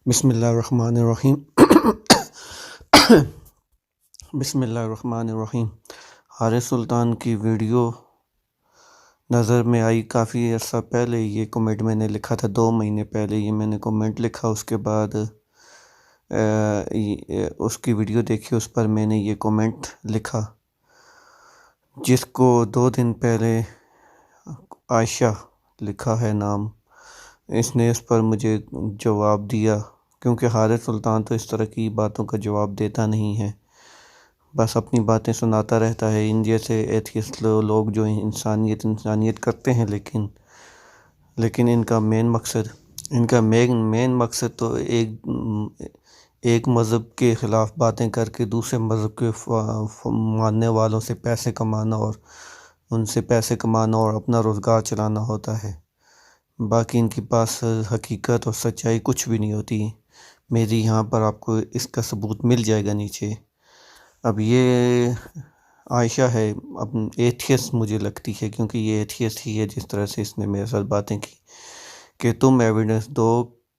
بسم اللہ الرحمن الرحیم بسم اللہ الرحمن الرحیم۔ حارث سلطان کی ویڈیو نظر میں آئی کافی عرصہ پہلے۔ یہ کومنٹ میں نے لکھا تھا 2 مہینے پہلے، یہ میں نے کومنٹ لکھا، اس کے بعد اس کی ویڈیو دیکھی، اس پر میں نے یہ کومنٹ لکھا، جس کو 2 دن پہلے عائشہ لکھا ہے نام، اس نے اس پر مجھے جواب دیا، کیونکہ حارث سلطان تو اس طرح کی باتوں کا جواب دیتا نہیں ہے، بس اپنی باتیں سناتا رہتا ہے۔ ان جیسے ایتھیسٹ لوگ جو انسانیت کرتے ہیں، لیکن ان کا مین مقصد تو ایک مذہب کے خلاف باتیں کر کے دوسرے مذہب کے ماننے والوں سے پیسے کمانا اور ان سے پیسے کمانا اور اپنا روزگار چلانا ہوتا ہے۔ باقی ان کے پاس حقیقت اور سچائی کچھ بھی نہیں ہوتی۔ میری یہاں پر آپ کو اس کا ثبوت مل جائے گا نیچے۔ اب یہ عائشہ ہے، اب ایتھیسٹ مجھے لگتی ہے، کیونکہ یہ ایتھیسٹ ہی ہے جس طرح سے اس نے میرے ساتھ باتیں کی کہ تم ایویڈنس دو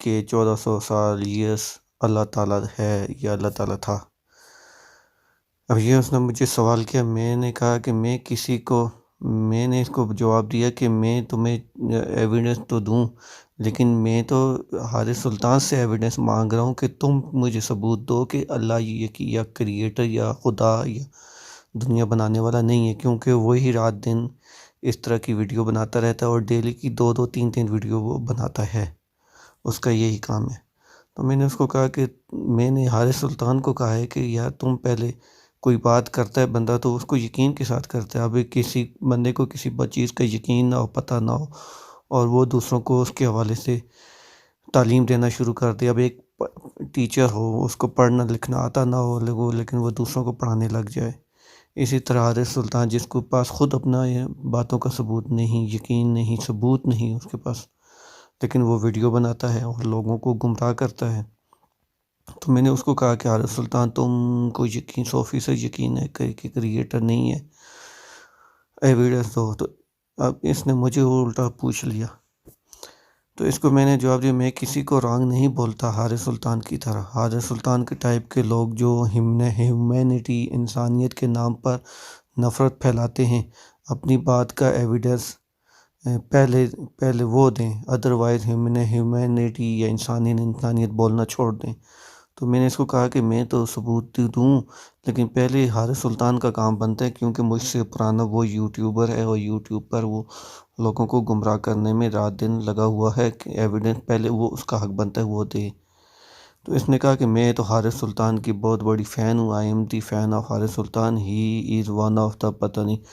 کہ 1400 سال ایئرس اللہ تعالیٰ ہے یا اللہ تعالیٰ تھا۔ اب یہ اس نے مجھے سوال کیا، میں نے کہا کہ میں نے اس کو جواب دیا کہ میں تمہیں ایویڈنس تو دوں، لیکن میں تو حارث سلطان سے ایویڈنس مانگ رہا ہوں کہ تم مجھے ثبوت دو کہ اللہ یا کریٹر یا خدا یا دنیا بنانے والا نہیں ہے، کیونکہ وہی رات دن اس طرح کی ویڈیو بناتا رہتا ہے اور ڈیلی کی 2 3 ویڈیو وہ بناتا ہے، اس کا یہی کام ہے۔ تو میں نے اس کو کہا کہ میں نے حارث سلطان کو کہا ہے کہ یار تم پہلے کوئی بات کرتا ہے بندہ تو اس کو یقین کے ساتھ کرتا ہے۔ ابھی کسی بندے کو کسی چیز کا یقین نہ ہو، پتہ نہ ہو، اور وہ دوسروں کو اس کے حوالے سے تعلیم دینا شروع کر دے۔ اب ایک ٹیچر ہو، اس کو پڑھنا لکھنا آتا نہ ہو، لیکن وہ دوسروں کو پڑھانے لگ جائے۔ اسی طرح حارث سلطان، جس کے پاس خود اپنا باتوں کا ثبوت نہیں، یقین نہیں، ثبوت نہیں اس کے پاس، لیکن وہ ویڈیو بناتا ہے اور لوگوں کو گمراہ کرتا ہے۔ تو میں نے اس کو کہا کہ حارث سلطان تم کو 100% یقین ہے کہ کریٹر نہیں ہے، ایویڈنس دو۔ تو اب اس نے مجھے الٹا پوچھ لیا، تو اس کو میں نے جواب دیا میں کسی کو رانگ نہیں بولتا حارث سلطان کی طرح۔ حارث سلطان کے ٹائپ کے لوگ جو ہیومینٹی، انسانیت کے نام پر نفرت پھیلاتے ہیں، اپنی بات کا ایویڈنس پہلے وہ دیں، ادروائز ہیومینٹی یا انسانیت بولنا چھوڑ دیں۔ تو میں نے اس کو کہا کہ میں تو ثبوت دوں، لیکن پہلے حارث سلطان کا کام بنتا ہے، کیونکہ مجھ سے پرانا وہ یوٹیوبر ہے اور یوٹیوب پر وہ لوگوں کو گمراہ کرنے میں رات دن لگا ہوا ہے، کہ ایویڈنس پہلے وہ اس کا حق بنتا ہے وہ دے۔ تو اس نے کہا کہ میں تو حارث سلطان کی بہت بڑی فین ہوں، I am the fan of Haris Sultan, he is one of the پتہ نہیں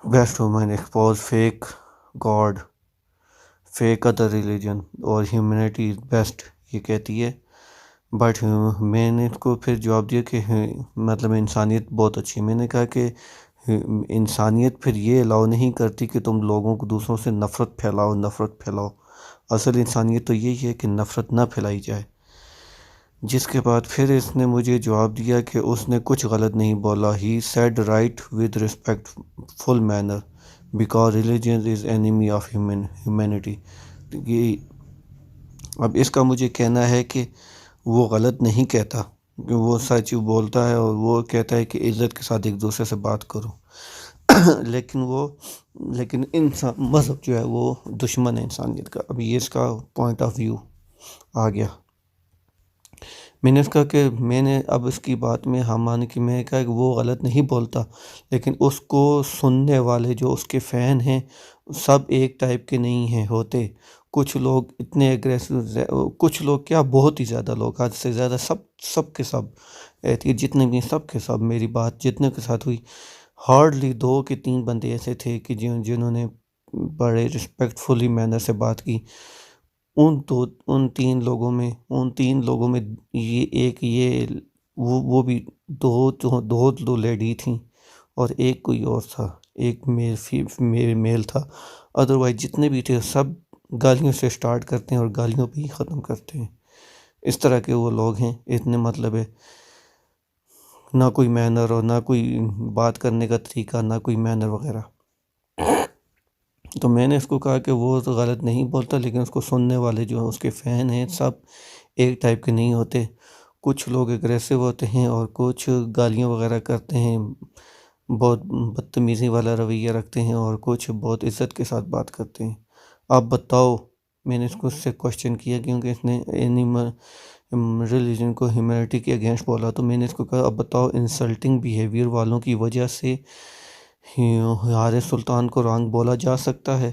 best women expose fake god, fake other religion اور ہیومینٹی از بیسٹ، یہ کہتی ہے۔ بٹ میں نے اس کو پھر جواب دیا کہ مطلب انسانیت بہت اچھی ہے۔ میں نے کہا کہ انسانیت پھر یہ الاؤ نہیں کرتی کہ تم لوگوں کو دوسروں سے نفرت پھیلاؤ۔ اصل انسانیت تو یہی ہے کہ نفرت نہ پھیلائی جائے۔ جس کے بعد پھر اس نے مجھے جواب دیا کہ اس نے کچھ غلط نہیں بولا، he said right with respectful manner because religion is enemy of humanity. اب اس کا مجھے کہنا ہے کہ وہ غلط نہیں کہتا، وہ سچ بولتا ہے اور وہ کہتا ہے کہ عزت کے ساتھ ایک دوسرے سے بات کرو، لیکن مذہب جو ہے وہ دشمن ہے انسانیت کا۔ اب یہ اس کا پوائنٹ آف ویو آ گیا۔ میں نے اس کا کہ میں نے اب اس کی بات میں مان کہ میں نے کہا کہ وہ غلط نہیں بولتا، لیکن اس کو سننے والے جو اس کے فین ہیں سب ایک ٹائپ کے نہیں ہیں ہوتے۔ کچھ لوگ اتنے ایگریسو، کچھ لوگ کیا بہت ہی زیادہ لوگ، حد سے زیادہ، سب کے سب جتنے بھی سب کے سب میری بات جتنے کے ساتھ ہوئی، ہارڈلی 2 کہ 3 بندے ایسے تھے کہ جنہوں نے بڑے رسپیکٹ فلی مینر سے بات کی۔ ان تین لوگوں میں وہ بھی دو لیڈی تھیں اور ایک کوئی اور تھا، ایک میل تھا۔ ادروائز جتنے بھی تھے سب گالیوں سے سٹارٹ کرتے ہیں اور گالیوں پہ ہی ختم کرتے ہیں۔ اس طرح کے وہ لوگ ہیں، اتنے مطلب ہے نہ کوئی مینر اور نہ کوئی بات کرنے کا طریقہ، نہ کوئی مینر وغیرہ۔ تو میں نے اس کو کہا کہ وہ تو غلط نہیں بولتا، لیکن اس کو سننے والے جو ہیں اس کے فین ہیں سب ایک ٹائپ کے نہیں ہوتے، کچھ لوگ اگریسو ہوتے ہیں اور کچھ گالیاں وغیرہ کرتے ہیں، بہت بدتمیزی والا رویہ رکھتے ہیں، اور کچھ بہت عزت کے ساتھ بات کرتے ہیں۔ آپ بتاؤ، میں نے اس سے کوشچن کیا کیونکہ اس نے اینیمل ریلیجن کو ہیومینٹی کے اگینسٹ بولا، تو میں نے اس کو کہا اب بتاؤ انسلٹنگ بیہیویئر والوں کی وجہ سے حارث سلطان کو رانگ بولا جا سکتا ہے؟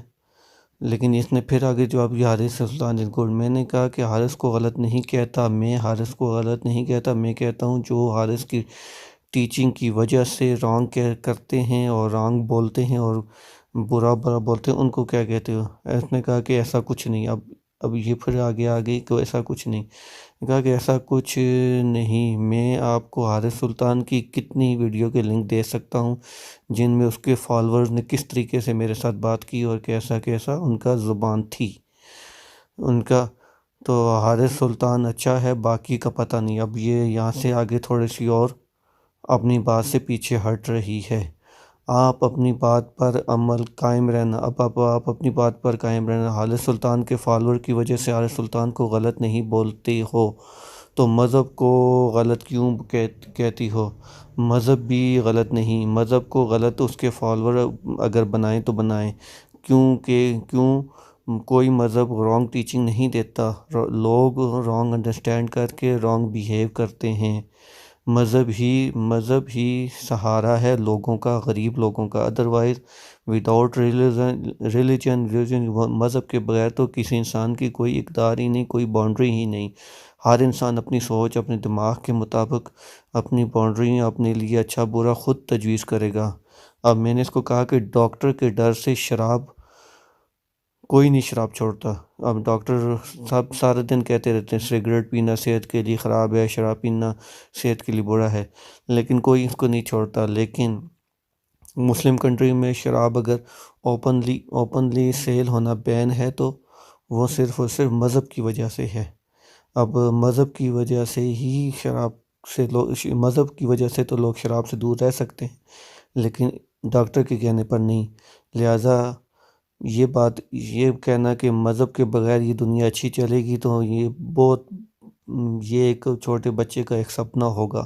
لیکن اس نے پھر آگے جواب دیا حارث سلطان از گڈ۔ میں نے کہا کہ حارث کو غلط نہیں کہتا، میں حارث کو غلط نہیں کہتا، میں کہتا ہوں جو حارث کی ٹیچنگ کی وجہ سے رانگ کرتے ہیں اور رانگ بولتے ہیں اور برا برا بولتے ہیں، ان کو کیا کہتے ہو؟ اس نے کہا کہ ایسا کچھ نہیں۔ اب یہ پھر آگے کہ ایسا کچھ نہیں، کہا کہ ایسا کچھ نہیں۔ میں آپ کو حارث سلطان کی کتنی ویڈیو کے لنک دے سکتا ہوں جن میں اس کے فالورز نے کس طریقے سے میرے ساتھ بات کی اور کیسا کیسا ان کا زبان تھی ان کا۔ تو حارث سلطان اچھا ہے، باقی کا پتہ نہیں۔ اب یہ یہاں سے آگے تھوڑی سی اور اپنی بات سے پیچھے ہٹ رہی ہے۔ آپ اپنی بات پر عمل قائم رہنا، آپ اپنی بات پر قائم رہنا۔ حارث سلطان کے فالور کی وجہ سے حارث سلطان کو غلط نہیں بولتے ہو تو مذہب کو غلط کیوں کہتی ہو؟ مذہب بھی غلط نہیں، مذہب کو غلط اس کے فالور اگر بنائیں تو بنائیں، کیوں کوئی مذہب رانگ ٹیچنگ نہیں دیتا، لوگ رانگ انڈرسٹینڈ کر کے رانگ بیہیو کرتے ہیں۔ مذہب ہی سہارا ہے لوگوں کا، غریب لوگوں کا، ادروائز وداؤٹ ریلیجن مذہب کے بغیر تو کسی انسان کی کوئی اقدار ہی نہیں، کوئی باؤنڈری ہی نہیں۔ ہر انسان اپنی سوچ، اپنے دماغ کے مطابق اپنی باؤنڈری اپنے لیے اچھا برا خود تجویز کرے گا۔ اب میں نے اس کو کہا کہ ڈاکٹر کے ڈر سے کوئی نہیں شراب چھوڑتا۔ اب ڈاکٹر سب سارے دن کہتے رہتے ہیں سگریٹ پینا صحت کے لیے خراب ہے، شراب پینا صحت کے لیے برا ہے، لیکن کوئی اس کو نہیں چھوڑتا۔ لیکن مسلم کنٹری میں شراب اگر اوپنلی سیل ہونا بین ہے تو وہ صرف اور صرف مذہب کی وجہ سے ہے۔ اب مذہب کی وجہ سے ہی مذہب کی وجہ سے تو لوگ شراب سے دور رہ سکتے ہیں، لیکن ڈاکٹر کے کہنے پر نہیں۔ لہٰذا یہ کہنا کہ مذہب کے بغیر یہ دنیا اچھی چلے گی تو یہ ایک چھوٹے بچے کا ایک سپنا ہوگا،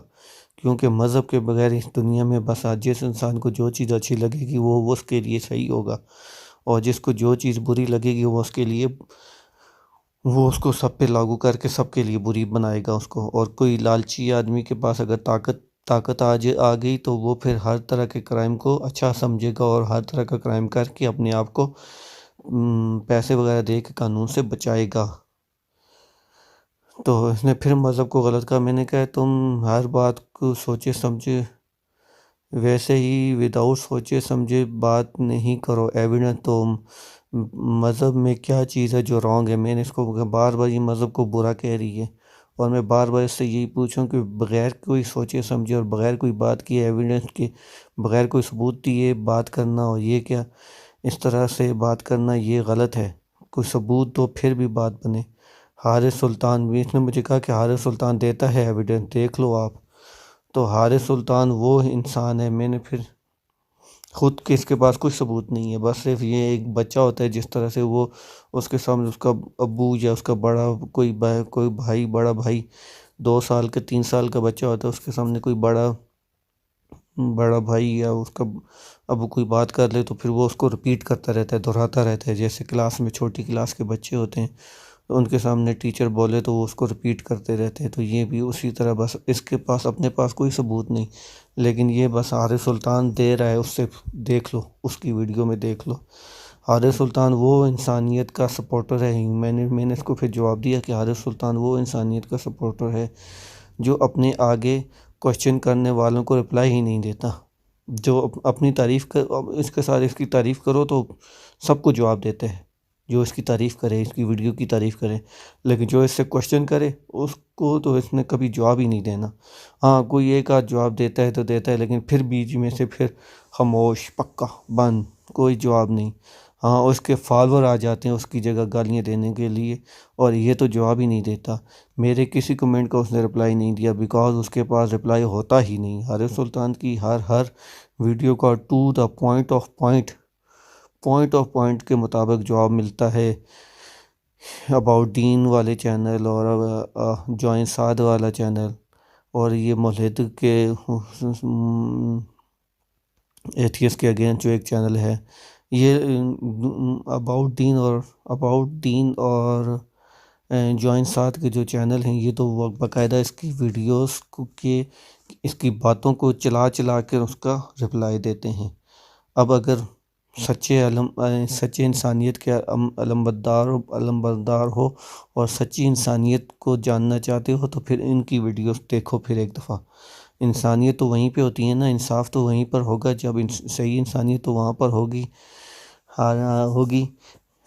کیونکہ مذہب کے بغیر اس دنیا میں بس جس انسان کو جو چیز اچھی لگے گی وہ اس کے لیے صحیح ہوگا، اور جس کو جو چیز بری لگے گی وہ اس کو سب پہ لاگو کر کے سب کے لیے بری بنائے گا اس کو۔ اور کوئی لالچی آدمی کے پاس اگر طاقت آ گئی تو وہ پھر ہر طرح کے کرائم کو اچھا سمجھے گا اور ہر طرح کا کرائم کر کے اپنے آپ کو پیسے وغیرہ دے کے قانون سے بچائے گا۔ تو اس نے پھر مذہب کو غلط کہا۔ میں نے کہا تم ہر بات کو سوچے سمجھے، ویسے ہی وداؤٹ سوچے سمجھے بات نہیں کرو۔ ایویڈنس تو مذہب میں کیا چیز ہے جو رانگ ہے؟ میں نے اس کو بار بار یہ مذہب کو برا کہہ رہی ہے، اور میں بار بار اس سے یہی پوچھوں کہ بغیر کوئی سوچے سمجھے اور بغیر کوئی بات کی ایویڈنس کے، بغیر کوئی ثبوت دیے بات کرنا، اور یہ کیا اس طرح سے بات کرنا یہ غلط ہے۔ کوئی ثبوت دو پھر بھی بات بنے۔ حارث سلطان بھی، اس نے مجھے کہا کہ حارث سلطان دیتا ہے ایویڈنس، دیکھ لو آپ۔ تو حارث سلطان وہ انسان ہے، میں نے پھر خود کے اس کے پاس کوئی ثبوت نہیں ہے، بس صرف یہ ایک بچہ ہوتا ہے جس طرح سے وہ اس کے سامنے اس کا ابو یا اس کا کوئی بھائی، بڑا بھائی 2 سال کا 3 سال کا بچہ ہوتا ہے، اس کے سامنے کوئی بڑا بھائی یا اس کا ابو کوئی بات کر لے تو پھر وہ اس کو ریپیٹ کرتا رہتا ہے، دہراتا رہتا ہے۔ جیسے کلاس میں چھوٹی کلاس کے بچے ہوتے ہیں، ان کے سامنے ٹیچر بولے تو وہ اس کو ریپیٹ کرتے رہتے ہیں، تو یہ بھی اسی طرح، بس اس کے پاس اپنے پاس کوئی ثبوت نہیں، لیکن یہ بس حارث سلطان دے رہا ہے، اس سے دیکھ لو، اس کی ویڈیو میں دیکھ لو۔ حارث سلطان وہ انسانیت کا سپورٹر ہے۔ میں نے اس کو پھر جواب دیا کہ حارث سلطان وہ انسانیت کا سپورٹر ہے جو اپنے آگے کوشچن کرنے والوں کو رپلائی ہی نہیں دیتا، جو اپنی تعریف اس کے ساتھ اس کی تعریف کرو تو سب کو جواب دیتے ہیں، جو اس کی تعریف کرے، اس کی ویڈیو کی تعریف کرے، لیکن جو اس سے کوشچن کرے اس کو تو اس نے کبھی جواب ہی نہیں دینا۔ ہاں کوئی ایک آدھ جواب دیتا ہے تو دیتا ہے، لیکن پھر بیچ میں سے پھر خاموش، پکا بند، کوئی جواب نہیں۔ ہاں اس کے فالور آ جاتے ہیں اس کی جگہ گالیاں دینے کے لیے، اور یہ تو جواب ہی نہیں دیتا۔ میرے کسی کمنٹ کا اس نے رپلائی نہیں دیا، بیکاز اس کے پاس رپلائی ہوتا ہی نہیں۔ حارث سلطان کی ہر ویڈیو کا to the point of point کے مطابق جواب ملتا ہے۔ اباؤٹ دین والے چینل اور جوائن سعد والا چینل اور یہ ملحد کے ایتھیس کے اگینسٹ جو ایک چینل ہے، یہ اباؤٹ دین اور جوائن ساتھ کے جو چینل ہیں، یہ تو وہ باقاعدہ اس کی ویڈیوز کے اس کی باتوں کو چلا چلا کے اس کا رپلائی دیتے ہیں۔ اب اگر سچے انسانیت کے علمبردار ہو اور سچی انسانیت کو جاننا چاہتے ہو تو پھر ان کی ویڈیوز دیکھو پھر ایک دفعہ۔ انسانیت تو وہیں پہ ہوتی ہے نا، انصاف تو وہیں پر ہوگا جب صحیح انسانیت تو وہاں پر ہوگی ہوگی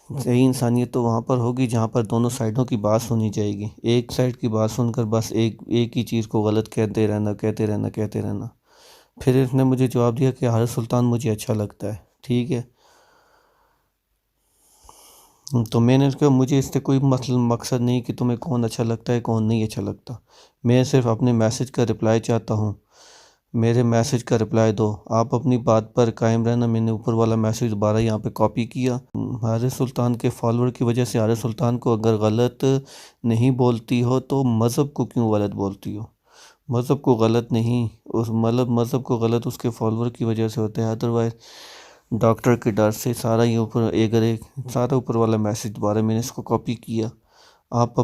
صحیح انسانیت تو وہاں پر ہوگی جہاں پر دونوں سائڈوں کی بات سنی جائے گی۔ ایک سائڈ کی بات سن کر بس ایک ہی چیز کو غلط کہتے رہنا۔ پھر اس نے مجھے جواب دیا کہ حارث سلطان مجھے اچھا لگتا ہے، ٹھیک ہے۔ تو میں نے اس کا مجھے اس سے کوئی مقصد نہیں کہ تمہیں کون اچھا لگتا ہے کون نہیں اچھا لگتا، میں صرف اپنے میسج کا رپلائی چاہتا ہوں، میرے میسج کا رپلائی دو، آپ اپنی بات پر قائم رہنا۔ میں نے اوپر والا میسج دوبارہ یہاں پہ کاپی کیا۔ حارث سلطان کے فالوور کی وجہ سے حارث سلطان کو اگر غلط نہیں بولتی ہو تو مذہب کو کیوں غلط بولتی ہو؟ مذہب کو غلط نہیں، مذہب کو غلط اس کے فالوور کی وجہ سے ہوتا ہے، ادروائز ڈاکٹر کے ڈر سے سارا یہ سارا اوپر والا میسج دوبارہ میں نے اس کو کاپی کیا۔ آپ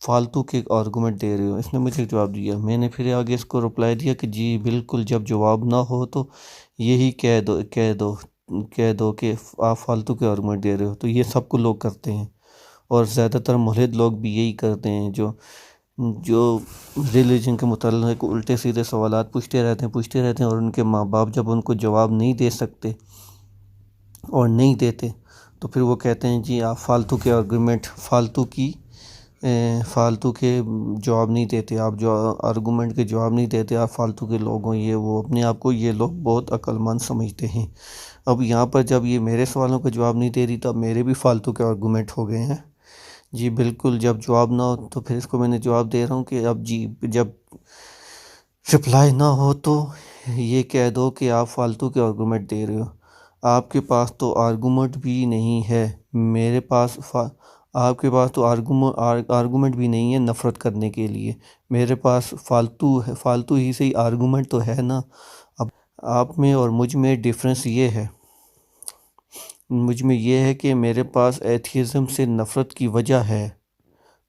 فالتو کے آرگومنٹ دے رہے ہو، اس نے مجھے جواب دیا۔ میں نے پھر آگے اس کو رپلائی دیا کہ جی بالکل، جب جواب نہ ہو تو یہی کہہ دو کہ آپ فالتو کے آرگومنٹ دے رہے ہو۔ تو یہ سب کو لوگ کرتے ہیں اور زیادہ تر ملحد لوگ بھی یہی کرتے ہیں، جو ریلیجن کے متعلق الٹے سیدھے سوالات پوچھتے رہتے ہیں اور ان کے ماں باپ جب ان کو جواب نہیں دے سکتے اور نہیں دیتے تو پھر وہ کہتے ہیں جی آپ فالتو کے آرگومنٹ فالتو کے جواب نہیں دیتے، آپ جو آرگومنٹ کے جواب نہیں دیتے، آپ فالتو کے لوگ ہوں، یہ وہ اپنے آپ کو یہ لوگ بہت عقل مند سمجھتے ہیں۔ اب یہاں پر جب یہ میرے سوالوں کا جواب نہیں دے رہی تو اب میرے بھی فالتو کے آرگومنٹ ہو گئے ہیں۔ جی بالکل، جب جواب نہ ہو تو پھر اس کو میں نے جواب دے رہا ہوں کہ اب جی جب رپلائی نہ ہو تو یہ کہہ دو کہ آپ فالتو کے آرگومنٹ دے رہے ہو، آپ کے پاس تو آرگومنٹ بھی نہیں ہے، میرے پاس آپ کے پاس تو آرگومنٹ بھی نہیں ہے نفرت کرنے کے لیے، میرے پاس فالتو ہی سے آرگومنٹ تو ہے نا۔ اب آپ میں اور مجھ میں ڈیفرنس یہ ہے کہ میرے پاس ایتھیزم سے نفرت کی وجہ ہے،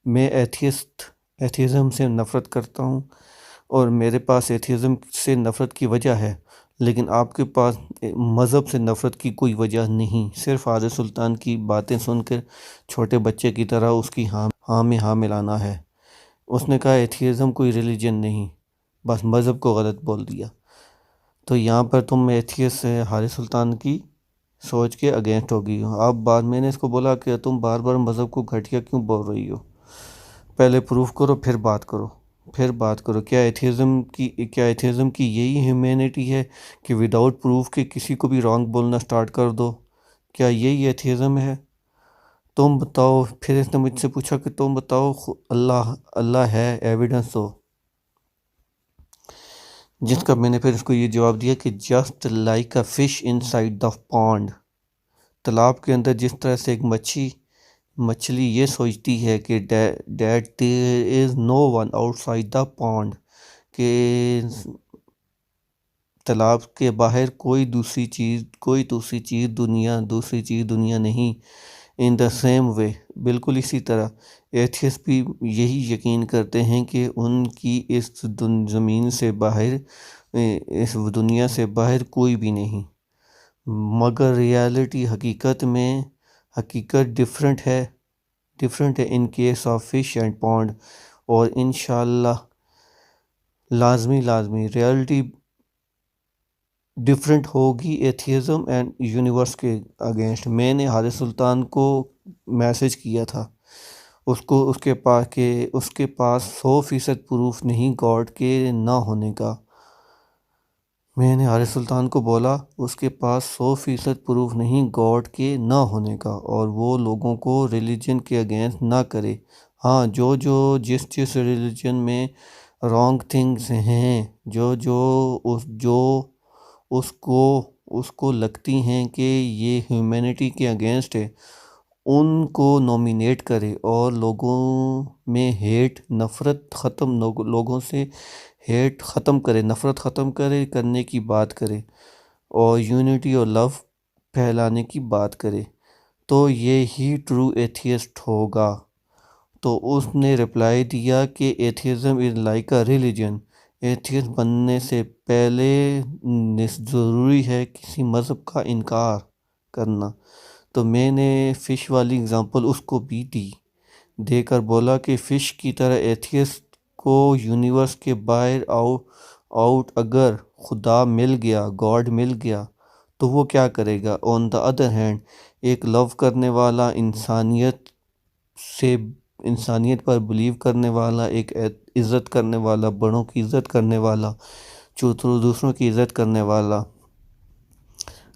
میں ایتھیزم سے نفرت کرتا ہوں اور میرے پاس ایتھیزم سے نفرت کی وجہ ہے، لیکن آپ کے پاس مذہب سے نفرت کی کوئی وجہ نہیں، صرف حارث سلطان کی باتیں سن کر چھوٹے بچے کی طرح اس کی ہاں میں ہاں ملانا ہے۔ اس نے کہا ایتھیزم کوئی ریلیجن نہیں، بس مذہب کو غلط بول دیا۔ تو یہاں پر تم ایتھیس سے حارث سلطان کی سوچ کے اگینسٹ ہو گئی ہو۔ میں نے اس کو بولا کہ تم بار بار مذہب کو گھٹیا کیوں بول رہی ہو؟ پہلے پروف کرو پھر بات کرو۔ کیا ایتھیزم کی یہی ہیومینٹی ہے کہ وداؤٹ پروف کے کسی کو بھی رانگ بولنا سٹارٹ کر دو؟ کیا یہی ایتھیزم ہے؟ تم بتاؤ۔ پھر اس نے مجھ سے پوچھا کہ تم بتاؤ اللہ ہے، ایویڈنس دو، جس کا میں نے پھر اس کو یہ جواب دیا کہ just like a fish inside the pond, تالاب کے اندر جس طرح سے ایک مچھلی یہ سوچتی ہے کہ that there is no one outside the pond, کہ تالاب کے باہر کوئی دوسری چیز دنیا نہیں۔ ان دا سیم وے، بالکل اسی طرح ایتھیس بھی یہی یقین کرتے ہیں کہ ان کی اس زمین سے باہر، اس دنیا سے باہر کوئی بھی نہیں، مگر ریالٹی حقیقت ڈیفرنٹ ہے in case of fish and pond, اور انشاءاللہ لازمی ریالٹی ڈیفرنٹ ہوگی ایتھیزم اینڈ یونیورس کے اگینسٹ۔ میں نے حارث سلطان کو میسج کیا تھا اس کے پاس 100% پروف نہیں گاڈ کے نہ ہونے کا۔ میں نے حارث سلطان کو بولا اس کے پاس 100% پروف نہیں گاڈ کے نہ ہونے کا، اور وہ لوگوں کو ریلیجن کے اگینسٹ نہ کرے۔ ہاں، جس ریلیجن میں رانگ تھنگز ہیں، جو اس کو لگتی ہیں کہ یہ ہیومینٹی کے اگینسٹ ہے، ان کو نومینیٹ کرے اور لوگوں میں نفرت ختم لوگوں سے ہیٹ ختم کرے، نفرت ختم کرنے کی بات کرے اور یونٹی اور لو پھیلانے کی بات کرے، تو یہ ہی ٹرو ایتھیسٹ ہوگا۔ تو اس نے رپلائی دیا کہ atheism is like a religion, atheist بننے سے پہلے ضروری ہے کسی مذہب کا انکار کرنا۔ تو میں نے فش والی اگزامپل اس کو بھی دے کر بولا کہ فش کی طرح ایتھیسٹ کو یونیورس کے باہر آؤٹ اگر خدا مل گیا، گاڈ مل گیا، تو وہ کیا کرے گا؟ آن دا ادر ہینڈ ایک لو کرنے والا، انسانیت پر بلیو کرنے والا، ایک عزت کرنے والا، بڑوں کی عزت کرنے والا، دوسروں کی عزت کرنے والا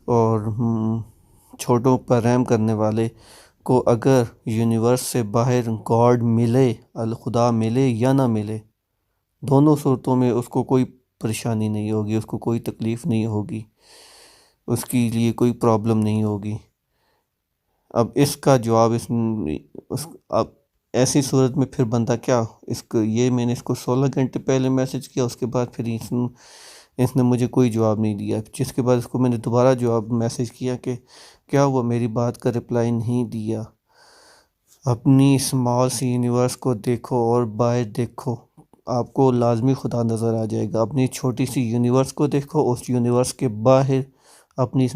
اور چھوٹوں پر رحم کرنے والے کو اگر یونیورس سے باہر گاڈ ملے، خدا ملے یا نہ ملے، دونوں صورتوں میں اس کو کوئی پریشانی نہیں ہوگی، اس کو کوئی تکلیف نہیں ہوگی، اس کے لیے کوئی پرابلم نہیں ہوگی۔ اب اس کا جواب اب ایسی صورت میں پھر بندہ کیا، یہ میں نے اس کو 16 گھنٹے پہلے میسج کیا، اس کے بعد پھر اس نے مجھے کوئی جواب نہیں دیا، جس کے بعد اس کو میں نے دوبارہ جواب میسج کیا کہ کیا ہوا، میری بات کا رپلائی نہیں دیا۔ اپنی اسمال سی یونیورس کو دیکھو اور باہر دیکھو، آپ کو لازمی خدا نظر آ جائے گا۔ اپنی چھوٹی سی یونیورس کو دیکھو، اس یونیورس کے باہر اپنی اس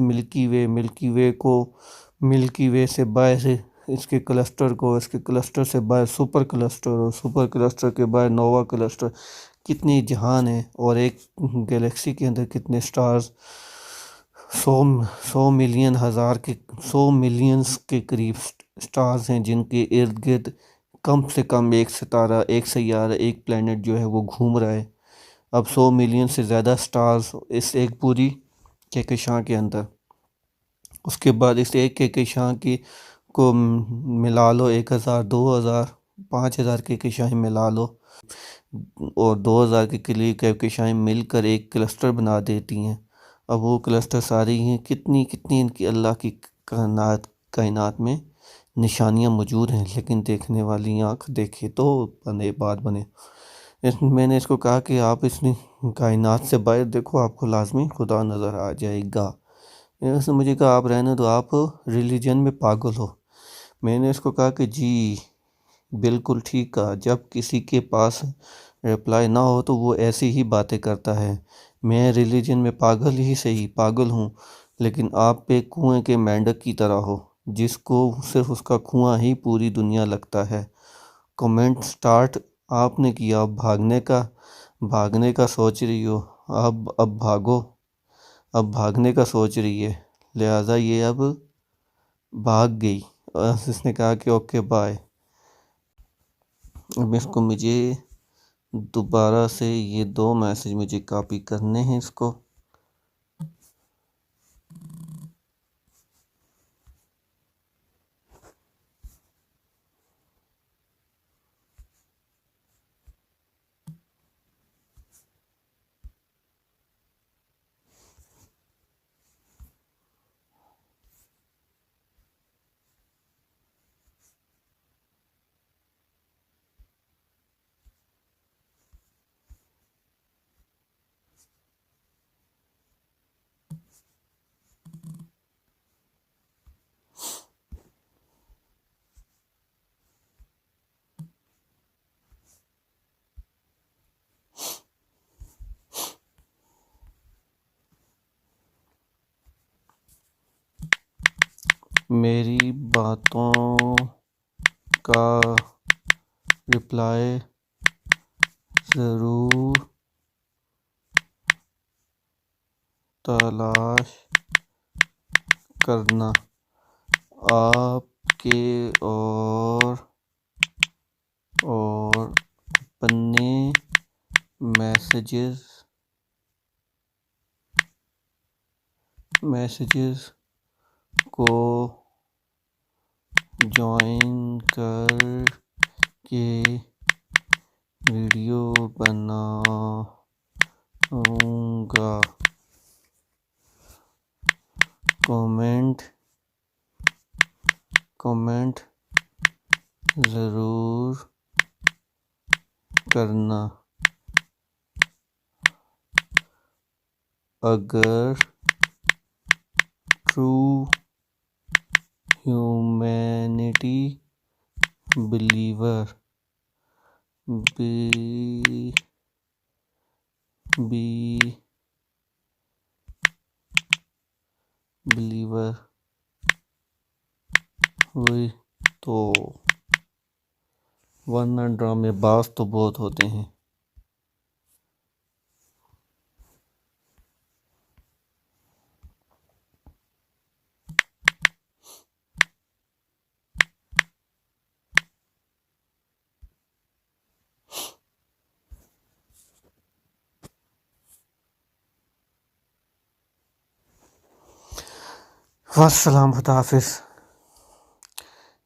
ملکی وے سے باہر اس کے کلسٹر کو، اس کے کلسٹر سے باہر سپر کلسٹر، اور سپر کلسٹر کے باہر نووا کلسٹر، کتنی جہان ہیں، اور ایک گیلیکسی کے اندر کتنے سٹارز، 100 ملینز کے قریب سٹارز ہیں، جن کے ارد گرد کم سے کم ایک ستارہ، ایک سیارہ، ایک پلینٹ جو ہے وہ گھوم رہا ہے۔ اب 100 ملین سے زیادہ سٹارز اس ایک پوری کہکشاں کے اندر، اس کے بعد اس ایک کہکشاں کو ملا لو، 1000، 2000، 5000 کہکشائیں ملا لو، اور 2000 کے قریب کہکشائیں مل کر ایک کلسٹر بنا دیتی ہیں۔ اب وہ کلسٹر ساری ہیں، کتنی ان کی اللہ کی کائنات میں نشانیاں موجود ہیں، لیکن دیکھنے والی آنکھ دیکھے تو بات بنے۔ میں نے اس کو کہا کہ آپ اس کائنات سے باہر دیکھو، آپ کو لازمی خدا نظر آ جائے گا۔ اس نے مجھے کہا آپ رہنے دو، آپ ریلیجن میں پاگل ہو۔ میں نے اس کو کہا کہ جی بالکل ٹھیک کہا، جب کسی کے پاس رپلائی نہ ہو تو وہ ایسی ہی باتیں کرتا ہے۔ میں ریلیجن میں پاگل ہوں، لیکن آپ ایک کنویں کے مینڈک کی طرح ہو، جس کو صرف اس کا کنواں ہی پوری دنیا لگتا ہے۔ کمنٹ سٹارٹ آپ نے کیا، اب بھاگنے کا سوچ رہی ہو، اب بھاگو، اب بھاگنے کا سوچ رہی ہے، لہٰذا یہ اب بھاگ گئی۔ اس نے کہا کہ اوکے بائے۔ اب اس کو مجھے دوبارہ سے یہ 2 میسج مجھے کاپی کرنے ہیں اس کو۔ میری باتوں کا رپلائی ضرور تلاش کرنا، آپ کے اور اپنے میسیجز کو جوائن کر کے ویڈیو بناؤں گا، کمنٹ ضرور کرنا اگر ٹرو ہیومینٹی بلیور ہوئی تو، ورنہ ڈرامے باز تو بہت ہوتے ہیں۔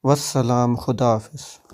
والسلام خدا حافظ۔